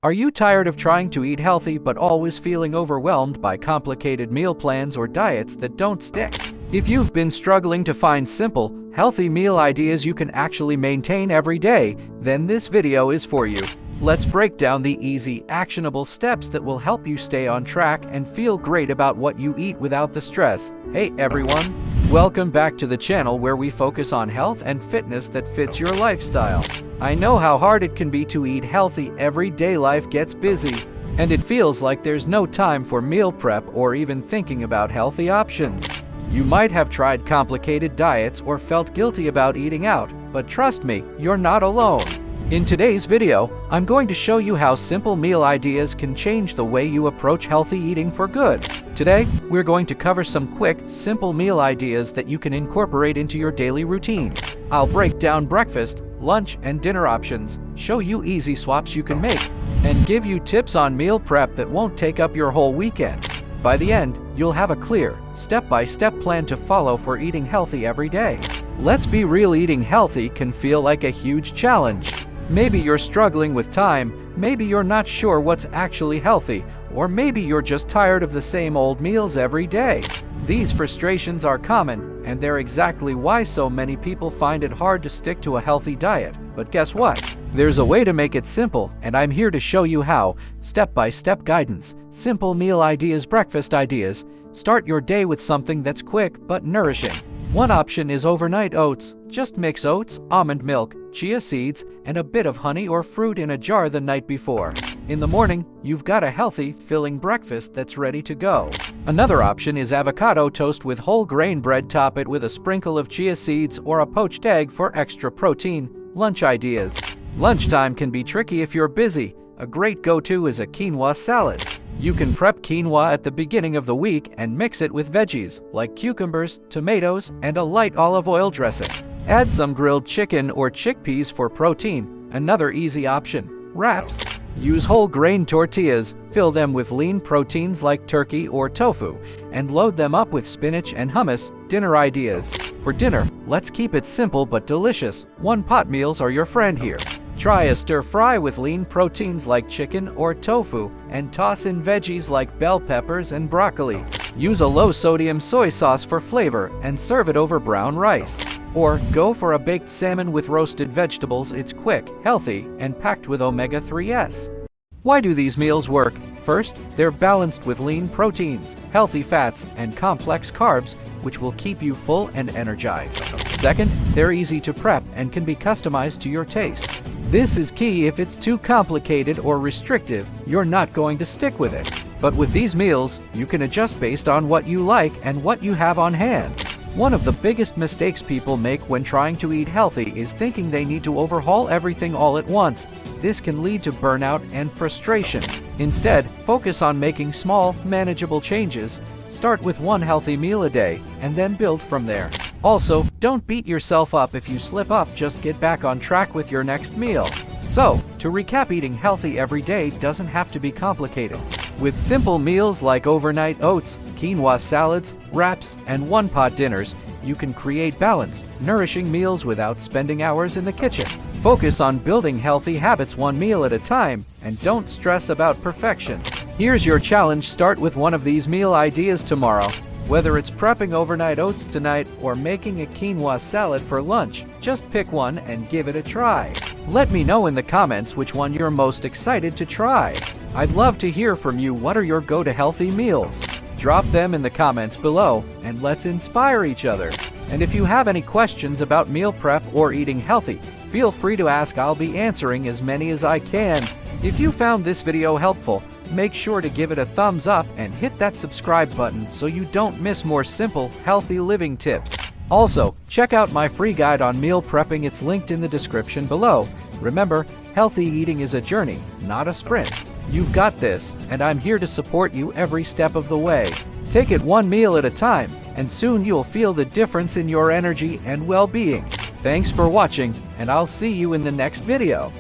Are you tired of trying to eat healthy but always feeling overwhelmed by complicated meal plans or diets that don't stick? If you've been struggling to find simple, healthy meal ideas you can actually maintain every day, then this video is for you. Let's break down the easy, actionable steps that will help you stay on track and feel great about what you eat without the stress. Hey everyone! Welcome back to the channel where we focus on health and fitness that fits your lifestyle. I know how hard it can be to eat healthy. Everyday life gets busy, and it feels like there's no time for meal prep or even thinking about healthy options. You might have tried complicated diets or felt guilty about eating out, but trust me, you're not alone. In today's video, I'm going to show you how simple meal ideas can change the way you approach healthy eating for good. Today, we're going to cover some quick, simple meal ideas that you can incorporate into your daily routine. I'll break down breakfast, lunch, and dinner options, show you easy swaps you can make, and give you tips on meal prep that won't take up your whole weekend. By the end, you'll have a clear, step-by-step plan to follow for eating healthy every day. Let's be real, eating healthy can feel like a huge challenge. Maybe you're struggling with time, maybe you're not sure what's actually healthy, or maybe you're just tired of the same old meals every day. These frustrations are common, and they're exactly why so many people find it hard to stick to a healthy diet. But guess what? There's a way to make it simple, and I'm here to show you how. Step-by-step guidance, simple meal ideas, breakfast ideas. Start your day with something that's quick but nourishing. One option is overnight oats. Just mix oats, almond milk, chia seeds, and a bit of honey or fruit in a jar the night before. In the morning, you've got a healthy, filling breakfast that's ready to go. Another option is avocado toast with whole grain bread. Top it with a sprinkle of chia seeds or a poached egg for extra protein. Lunch ideas. Lunchtime can be tricky if you're busy. A great go-to is a quinoa salad. You can prep quinoa at the beginning of the week and mix it with veggies like cucumbers, tomatoes, and a light olive oil dressing. Add some grilled chicken or chickpeas for protein. Another easy option, wraps. Use whole grain tortillas, fill them with lean proteins like turkey or tofu, and load them up with spinach and hummus. Dinner ideas. For dinner, let's keep it simple but delicious. One-pot meals are your friend here. Try a stir-fry with lean proteins like chicken or tofu, and toss in veggies like bell peppers and broccoli. Use a low-sodium soy sauce for flavor and serve it over brown rice. Or go for a baked salmon with roasted vegetables. It's quick, healthy, and packed with omega-3s. Why do these meals work? First, they're balanced with lean proteins, healthy fats, and complex carbs, which will keep you full and energized. Second, they're easy to prep and can be customized to your taste. This is key. If it's too complicated or restrictive, you're not going to stick with it. But with these meals, you can adjust based on what you like and what you have on hand. One of the biggest mistakes people make when trying to eat healthy is thinking they need to overhaul everything all at once. This can lead to burnout and frustration. Instead, focus on making small, manageable changes. Start with one healthy meal a day, and then build from there. Also, don't beat yourself up if you slip up. Just get back on track with your next meal. So, to recap, eating healthy every day doesn't have to be complicated. With simple meals like overnight oats, quinoa salads, wraps, and one-pot dinners, you can create balanced, nourishing meals without spending hours in the kitchen. Focus on building healthy habits one meal at a time, and don't stress about perfection. Here's your challenge: start with one of these meal ideas tomorrow. Whether it's prepping overnight oats tonight or making a quinoa salad for lunch, just pick one and give it a try. Let me know in the comments which one you're most excited to try. I'd love to hear from you. What are your go-to healthy meals? Drop them in the comments below, and let's inspire each other. And if you have any questions about meal prep or eating healthy, feel free to ask. I'll be answering as many as I can. If you found this video helpful, make sure to give it a thumbs up and hit that subscribe button so you don't miss more simple, healthy living tips. Also, check out my free guide on meal prepping. It's linked in the description below. Remember, healthy eating is a journey, not a sprint. You've got this, and I'm here to support you every step of the way. Take it one meal at a time, and soon you'll feel the difference in your energy and well-being. Thanks for watching, and I'll see you in the next video.